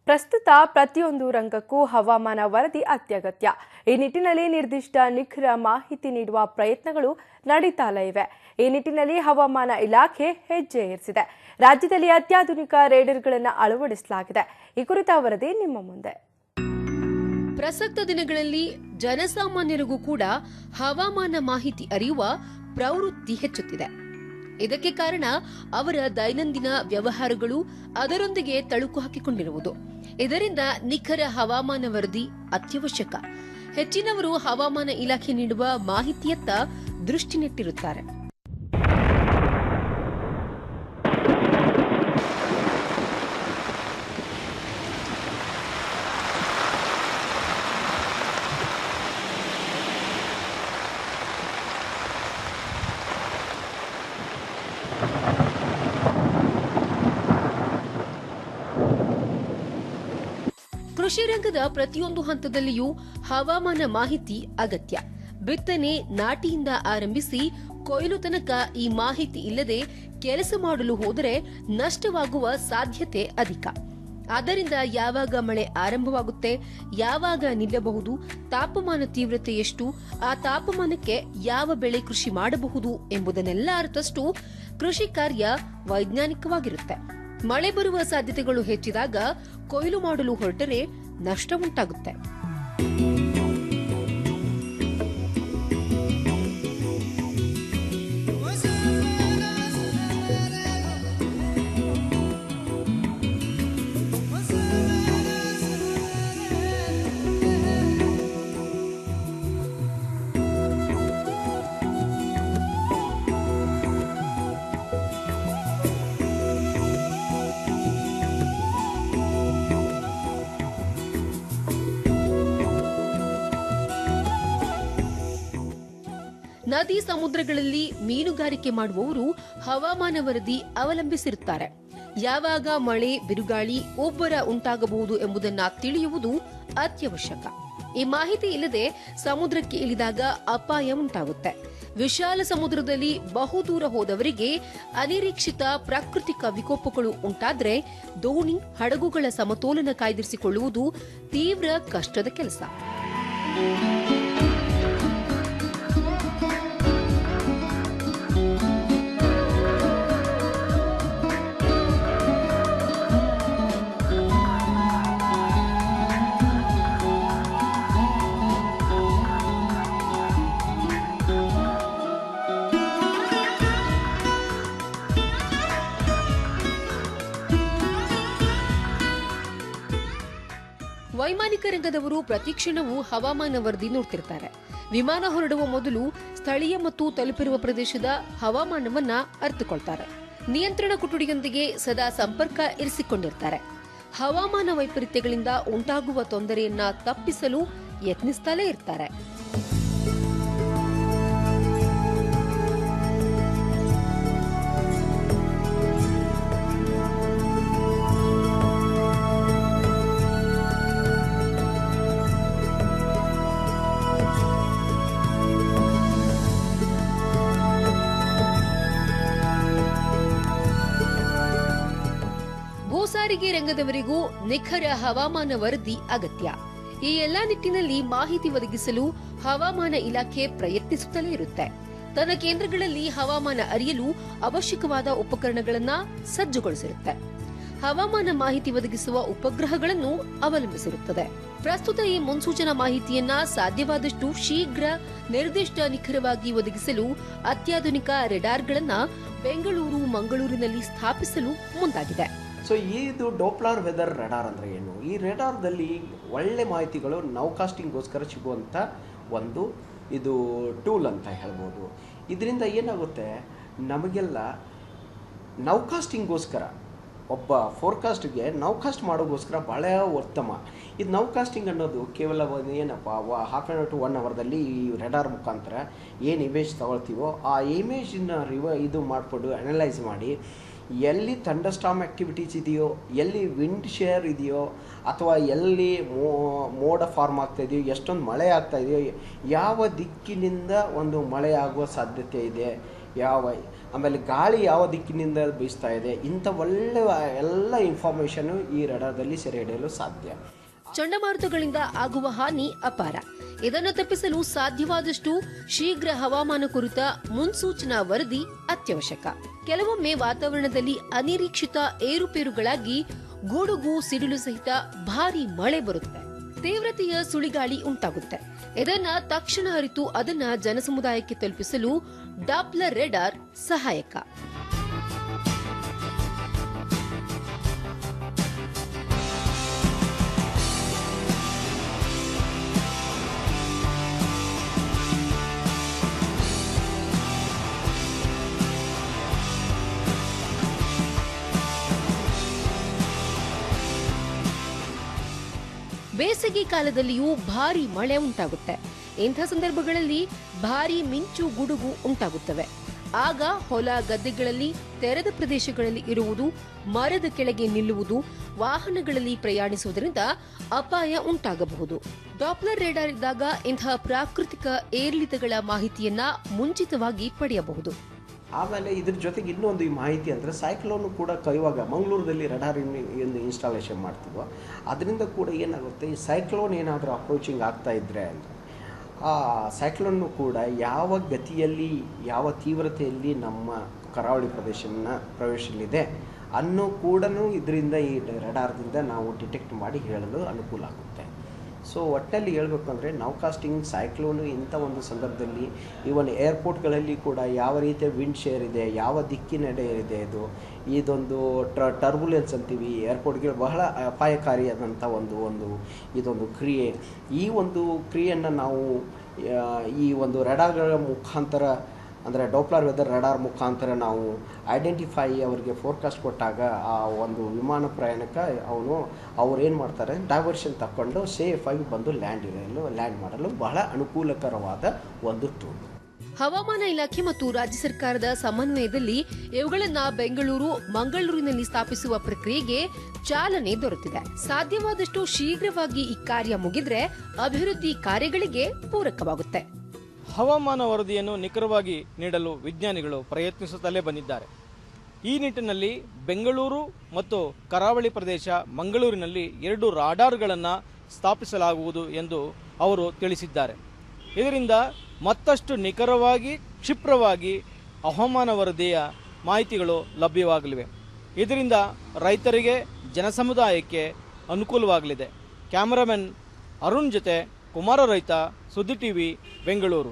ಪ್ರಸ್ತುತ ಪ್ರತಿಯೊಂದು ರಂಗಕ್ಕೂ ಹವಾಮಾನ ವರದಿ ಅತ್ಯಗತ್ಯ. ಈ ನಿಟ್ಟಿನಲ್ಲಿ ನಿರ್ದಿಷ್ಟ ನಿಖರ ಮಾಹಿತಿ ನೀಡುವ ಪ್ರಯತ್ನಗಳು ನಡೀತಾಲೇ ಇವೆ. ಈ ನಿಟ್ಟಿನಲ್ಲಿ ಹವಾಮಾನ ಇಲಾಖೆ ಹೆಜ್ಜೆ ಇರಿಸಿದೆ. ರಾಜ್ಯದಲ್ಲಿ ಅತ್ಯಾಧುನಿಕ ರೇಡರ್ಗಳನ್ನು ಅಳವಡಿಸಲಾಗಿದೆ. ಈ ಕುರಿತ ವರದಿ ನಿಮ್ಮ ಮುಂದೆ. ಪ್ರಸಕ್ತ ದಿನಗಳಲ್ಲಿ ಜನಸಾಮಾನ್ಯರಿಗೂ ಕೂಡ ಹವಾಮಾನ ಮಾಹಿತಿ ಅರಿಯುವ ಪ್ರವೃತ್ತಿ ಹೆಚ್ಚುತ್ತಿದೆ. ಇದಕ್ಕೆ ಕಾರಣ ಅವರ ದೈನಂದಿನ ವ್ಯವಹಾರಗಳು ಅದರೊಂದಿಗೆ ತಳುಕು ಹಾಕಿಕೊಂಡಿರುವುದು. ಇದರಿಂದ ನಿಖರ ಹವಾಮಾನ ವರದಿ ಅತ್ಯವಶ್ಯಕ. ಹೆಚ್ಚಿನವರು ಹವಾಮಾನ ಇಲಾಖೆ ನೀಡುವ ಮಾಹಿತಿಯತ್ತ ದೃಷ್ಟಿ ನೆಟ್ಟಿರುತ್ತಾರೆ. ಕೃಷಿ ರಂಗದ ಪ್ರತಿಯೊಂದು ಹಂತದಲ್ಲಿಯೂ ಹವಾಮಾನ ಮಾಹಿತಿ ಅಗತ್ಯ. ಬಿತ್ತನೆ ನಾಟಿಯಿಂದ ಆರಂಭಿಸಿ ಕೊಯ್ಲು ತನಕ ಈ ಮಾಹಿತಿ ಇಲ್ಲದೆ ಕೆಲಸ ಮಾಡಲು ಹೋದರೆ ನಷ್ಟವಾಗುವ ಸಾಧ್ಯತೆ ಅಧಿಕ. ಆದ್ದರಿಂದ ಯಾವಾಗ ಮಳೆ ಆರಂಭವಾಗುತ್ತೆ, ಯಾವಾಗ ನಿಲ್ಲಬಹುದು, ತಾಪಮಾನ ತೀವ್ರತೆ ಎಷ್ಟು, ಆ ತಾಪಮಾನಕ್ಕೆ ಯಾವ ಬೆಳೆ ಕೃಷಿ ಮಾಡಬಹುದು ಎಂಬುದನ್ನೆಲ್ಲ ಅರ್ಥಷ್ಟು ಕೃಷಿ ಕಾರ್ಯ ವೈಜ್ಞಾನಿಕವಾಗಿರುತ್ತೆ. ಮಳೆ ಬರುವ ಸಾಧ್ಯತೆಗಳು ಹೆಚ್ಚಿದಾಗ ಕೊಯ್ಲು ಮಾಡಲು ಹೊರಟರೆ ನಷ್ಟ ಉಂಟಾಗುತ್ತೆ. ನದಿ ಸಮುದ್ರಗಳಲ್ಲಿ ಮೀನುಗಾರಿಕೆ ಮಾಡುವವರು ಹವಾಮಾನ ವರದಿ ಅವಲಂಬಿಸಿರುತ್ತಾರೆ. ಯಾವಾಗ ಮಳೆ, ಬಿರುಗಾಳಿ, ಒಬ್ಬರ ಉಂಟಾಗಬಹುದು ಎಂಬುದನ್ನು ತಿಳಿಯುವುದು ಅತ್ಯವಶ್ಯಕ. ಈ ಮಾಹಿತಿ ಇಲ್ಲದೆ ಸಮುದ್ರಕ್ಕೆ ಇಳಿದಾಗ ಅಪಾಯ ಉಂಟಾಗುತ್ತೆ. ವಿಶಾಲ ಸಮುದ್ರದಲ್ಲಿ ಬಹುದೂರ ಹೋದವರಿಗೆ ಅನಿರೀಕ್ಷಿತ ಪ್ರಾಕೃತಿಕ ವಿಕೋಪಗಳು ಉಂಟಾದ್ರೆ ದೋಣಿ, ಹಡಗುಗಳ ಸಮತೋಲನ ಕಾಯ್ದಿರಿಸಿಕೊಳ್ಳುವುದು ತೀವ್ರ ಕಷ್ಟದ ಕೆಲಸ. ವೈಮಾನಿಕ ರಂಗದವರು ಪ್ರತಿಕ್ಷಣವೂ ಹವಾಮಾನ ವರದಿ ನೋಡ್ತಿರ್ತಾರೆ. ವಿಮಾನ ಹೊರಡುವ ಮೊದಲು ಸ್ಥಳೀಯ ಮತ್ತು ತಲುಪಿರುವ ಪ್ರದೇಶದ ಹವಾಮಾನವನ್ನ ಅರಿತುಕೊಳ್ತಾರೆ. ನಿಯಂತ್ರಣ ಕೊಠಡಿಯೊಂದಿಗೆ ಸದಾ ಸಂಪರ್ಕ ಇರಿಸಿಕೊಂಡಿರ್ತಾರೆ. ಹವಾಮಾನ ವೈಪರೀತ್ಯಗಳಿಂದ ಉಂಟಾಗುವ ತೊಂದರೆಯನ್ನ ತಪ್ಪಿಸಲು ಯತ್ನಿಸುತ್ತಲೇ ಇರ್ತಾರೆ. ಭೂಸಾರಿಗೆ ರಂಗದವರಿಗೂ ನಿಖರ ಹವಾಮಾನ ವರದಿ ಅಗತ್ಯ. ಈ ಎಲ್ಲಾ ನಿಟ್ಟಿನಲ್ಲಿ ಮಾಹಿತಿ ಒದಗಿಸಲು ಹವಾಮಾನ ಇಲಾಖೆ ಪ್ರಯತ್ನಿಸುತ್ತಲೇ ಇರುತ್ತೆ. ತನ್ನ ಕೇಂದ್ರಗಳಲ್ಲಿ ಹವಾಮಾನ ಅರಿಯಲು ಅವಶ್ಯಕವಾದ ಉಪಕರಣಗಳನ್ನ ಸಜ್ಜುಗೊಳಿಸಿರುತ್ತೆ. ಹವಾಮಾನ ಮಾಹಿತಿ ಒದಗಿಸುವ ಉಪಗ್ರಹಗಳನ್ನು ಅವಲಂಬಿಸಿರುತ್ತದೆ. ಪ್ರಸ್ತುತ ಈ ಮುನ್ಸೂಚನಾ ಮಾಹಿತಿಯನ್ನ ಸಾಧ್ಯವಾದಷ್ಟು ಶೀಘ್ರ, ನಿರ್ದಿಷ್ಟ, ನಿಖರವಾಗಿ ಒದಗಿಸಲು ಅತ್ಯಾಧುನಿಕ ರೆಡಾರ್ಗಳನ್ನ ಬೆಂಗಳೂರು, ಮಂಗಳೂರಿನಲ್ಲಿ ಸ್ಥಾಪಿಸಲು ಮುಂದಾಗಿದೆ. ಸೊ ಇದು ಡೋಪ್ಲರ್ ವೆದರ್ ರೆಡಾರ್ ಅಂದರೆ ಏನು? ಈ ರೆಡಾರ್ದಲ್ಲಿ ಒಳ್ಳೆ ಮಾಹಿತಿಗಳು ನೌಕಾಸ್ಟಿಂಗ್ಗೋಸ್ಕರ ಸಿಗುವಂಥ ಒಂದು ಇದು ಟೂಲ್ ಅಂತ ಹೇಳ್ಬೋದು. ಇದರಿಂದ ಏನಾಗುತ್ತೆ, ನಮಗೆಲ್ಲ ನೌಕಾಸ್ಟಿಂಗ್ಗೋಸ್ಕರ ಒಬ್ಬ ಫೋರ್ಕಾಸ್ಟ್ಗೆ ನೌಕಾಸ್ಟ್ ಮಾಡೋಗೋಸ್ಕರ ಭಾಳ ಉತ್ತಮ. ಇದು ನೌಕಾಸ್ಟಿಂಗ್ ಅನ್ನೋದು ಕೇವಲ ಏನಪ್ಪ ಹಾಫ್ ಆನ್ ಅವರ್ ಟು 1 ಅವರ್ದಲ್ಲಿ ಈ ರೆಡಾರ್ ಮುಖಾಂತರ ಏನು ಇಮೇಜ್ ತಗೊಳ್ತೀವೋ ಆ ಇಮೇಜನ್ನ ಇದು ಮಾಡಿಕೊಂಡು ಅನಲೈಸ್ ಮಾಡಿ ಎಲ್ಲಿ ಥಂಡರ್ಸ್ಟಾರ್ಮ್ ಆ್ಯಕ್ಟಿವಿಟೀಸ್ ಇದೆಯೋ, ಎಲ್ಲಿ ವಿಂಡ್ ಶೇರ್ ಇದೆಯೋ, ಅಥವಾ ಎಲ್ಲಿ ಮೋಡ ಫಾರ್ಮ್ ಆಗ್ತಾಯಿದೆಯೋ, ಎಷ್ಟೊಂದು ಮಳೆ ಆಗ್ತಾಯಿದೆಯೋ, ಯಾವ ದಿಕ್ಕಿನಿಂದ ಒಂದು ಮಳೆ ಆಗುವ ಸಾಧ್ಯತೆ ಇದೆ, ಯಾವ ಆಮೇಲೆ ಗಾಳಿ ಯಾವ ದಿಕ್ಕಿನಿಂದ ಬೀಸ್ತಾ ಇದೆ, ಇಂಥ ಒಳ್ಳೆ ಎಲ್ಲ ಇನ್ಫಾರ್ಮೇಷನ್ನು ಈ ರಡಾರ್ದಲ್ಲಿ ಸೆರೆ ಹಿಡಿಯಲು ಸಾಧ್ಯ. ಚಂಡಮಾರುತಗಳಿಂದ ಆಗುವ ಹಾನಿ ಅಪಾರ. ಇದನ್ನು ತಪ್ಪಿಸಲು ಸಾಧ್ಯವಾದಷ್ಟು ಶೀಘ್ರ ಹವಾಮಾನ ಕುರಿತ ಮುನ್ಸೂಚನಾ ವರದಿ ಅತ್ಯವಶ್ಯಕ. ಕೆಲವೊಮ್ಮೆ ವಾತಾವರಣದಲ್ಲಿ ಅನಿರೀಕ್ಷಿತ ಏರುಪೇರುಗಳಾಗಿ ಗುಡುಗು ಸಿಡಿಲು ಸಹಿತ ಭಾರೀ ಮಳೆ ಬರುತ್ತೆ, ತೀವ್ರತೆಯ ಸುಳಿಗಾಳಿ ಉಂಟಾಗುತ್ತೆ. ಇದನ್ನ ತಕ್ಷಣ ಅರಿತು ಅದನ್ನ ಜನಸಮುದಾಯಕ್ಕೆ ತಲುಪಿಸಲು ಡಾಪ್ಲರ್ ರೆಡಾರ್ ಸಹಾಯಕ. ಬೇಸಿಗೆ ಕಾಲದಲ್ಲಿಯೂ ಭಾರೀ ಮಳೆ ಉಂಟಾಗುತ್ತೆ. ಇಂಥ ಸಂದರ್ಭಗಳಲ್ಲಿ ಭಾರೀ ಮಿಂಚು ಗುಡುಗು ಉಂಟಾಗುತ್ತವೆ. ಆಗ ಹೊಲ ಗದ್ದೆಗಳಲ್ಲಿ, ತೆರೆದ ಪ್ರದೇಶಗಳಲ್ಲಿ ಇರುವುದು, ಮರದ ಕೆಳಗೆ ನಿಲ್ಲುವುದು, ವಾಹನಗಳಲ್ಲಿ ಪ್ರಯಾಣಿಸುವುದರಿಂದ ಅಪಾಯ ಉಂಟಾಗಬಹುದು. ಡಾಪ್ಲರ್ ರೇಡಾರ್ ಇದ್ದಾಗ ಇಂತಹ ಪ್ರಾಕೃತಿಕ ಏರಿಳಿತಗಳ ಮಾಹಿತಿಯನ್ನ ಮುಂಚಿತವಾಗಿ ಪಡೆಯಬಹುದು. ಆಮೇಲೆ ಇದ್ರ ಜೊತೆಗೆ ಇನ್ನೊಂದು ಈ ಮಾಹಿತಿ ಅಂದರೆ ಸೈಕ್ಲೋನು ಕೂಡ ಕೈವಾಗ ಮಂಗಳೂರಲ್ಲಿ ರಡಾರ್ ಏನು ಇನ್ಸ್ಟಾಲೇಷನ್ ಮಾಡ್ತೀವೋ ಅದರಿಂದ ಕೂಡ ಏನಾಗುತ್ತೆ, ಈ ಸೈಕ್ಲೋನ್ ಏನಾದರೂ ಅಪ್ರೋಚಿಂಗ್ ಆಗ್ತಾ ಇದ್ದರೆ ಅಂದರೆ ಆ ಸೈಕ್ಲೋನು ಕೂಡ ಯಾವ ಗತಿಯಲ್ಲಿ, ಯಾವ ತೀವ್ರತೆಯಲ್ಲಿ ನಮ್ಮ ಕರಾವಳಿ ಪ್ರವೇಶದಲ್ಲಿದೆ ಅನ್ನೋ ಕೂಡ ಇದರಿಂದ ಈ ರಡಾರ್ದಿಂದ ನಾವು ಡಿಟೆಕ್ಟ್ ಮಾಡಿ ಹೇಳಲು ಅನುಕೂಲ ಆಗುತ್ತೆ. ಸೊ ಒಟ್ಟಿನಲ್ಲಿ ಹೇಳಬೇಕು ಅಂದರೆ ನೌಕಾಸ್ಟಿಂಗ್ ಸೈಕ್ಲೋನು ಇಂಥ ಒಂದು ಸಂದರ್ಭದಲ್ಲಿ ಈವನ್ ಏರ್ಪೋರ್ಟ್ಗಳಲ್ಲಿ ಕೂಡ ಯಾವ ರೀತಿಯ ವಿಂಡ್ ಶೇರ್ ಇದೆ, ಯಾವ ದಿಕ್ಕಿನೆಡೆ ಇದೆ, ಇದೊಂದು ಟರ್ಬುಲೆನ್ಸ್ ಅಂತೀವಿ, ಏರ್ಪೋರ್ಟ್ಗೆ ಬಹಳ ಅಪಾಯಕಾರಿಯಾದಂಥ ಇದೊಂದು ಕ್ರಿಯೆ. ಈ ಒಂದು ಕ್ರಿಯೆಯನ್ನು ನಾವು ಈ ಒಂದು ರಡಾರ್ಗಳ ಮುಖಾಂತರ ಅಂದರೆ ಡಾಪ್ಲರ್ ವೆದರ್ ರಡಾರ್ ಮುಖಾಂತರ ನಾವು ಐಡೆಂಟಿಫೈ ಅವರಿಗೆ ಫೋರ್ಕಾಸ್ಟ್ ಕೊಟ್ಟಾಗ ಆ ಒಂದು ವಿಮಾನ ಪ್ರಯಾಣಕ್ಕೆ ಅವ್ರು ಏನು ಮಾಡ್ತಾರೆ, ಡೈವರ್ಷನ್ ತಗೊಂಡು ಸೇಫಾಗಿ ಬಂದು ಲ್ಯಾಂಡ್ ಮಾಡಲು ಬಹಳ ಅನುಕೂಲಕರವಾದ ಒಂದು ಟೂಲ್. ಹವಾಮಾನ ಇಲಾಖೆ ಮತ್ತು ರಾಜ್ಯ ಸರ್ಕಾರದ ಸಮನ್ವಯದಲ್ಲಿ ಇವುಗಳನ್ನ ಬೆಂಗಳೂರು, ಮಂಗಳೂರಿನಲ್ಲಿ ಸ್ಥಾಪಿಸುವ ಪ್ರಕ್ರಿಯೆಗೆ ಚಾಲನೆ ದೊರೆತಿದೆ. ಸಾಧ್ಯವಾದಷ್ಟು ಶೀಘ್ರವಾಗಿ ಈ ಕಾರ್ಯ ಮುಗಿದ್ರೆ ಅಭಿವೃದ್ಧಿ ಕಾರ್ಯಗಳಿಗೆ ಪೂರಕವಾಗುತ್ತೆ. ಹವಾಮಾನ ವರದಿಯನ್ನು ನಿಖರವಾಗಿ ನೀಡಲು ವಿಜ್ಞಾನಿಗಳು ಪ್ರಯತ್ನಿಸುತ್ತಲೇ ಬಂದಿದ್ದಾರೆ. ಈ ನಿಟ್ಟಿನಲ್ಲಿ ಬೆಂಗಳೂರು ಮತ್ತು ಕರಾವಳಿ ಪ್ರದೇಶ ಮಂಗಳೂರಿನಲ್ಲಿ 2 ರಾಡಾರ್ಗಳನ್ನು ಸ್ಥಾಪಿಸಲಾಗುವುದು ಎಂದು ಅವರು ತಿಳಿಸಿದ್ದಾರೆ. ಇದರಿಂದ ಮತ್ತಷ್ಟು ನಿಖರವಾಗಿ, ಕ್ಷಿಪ್ರವಾಗಿ ಹವಾಮಾನ ವರದಿಯ ಮಾಹಿತಿಗಳು ಲಭ್ಯವಾಗಲಿವೆ. ಇದರಿಂದ ರೈತರಿಗೆ, ಜನಸಮುದಾಯಕ್ಕೆ ಅನುಕೂಲವಾಗಲಿದೆ. ಕ್ಯಾಮರಾಮನ್ ಅರುಣ್ ಜೊತೆ ಕುಮಾರ ರೈತ, ಸುದ್ದಿ ಟಿವಿ, ಬೆಂಗಳೂರು.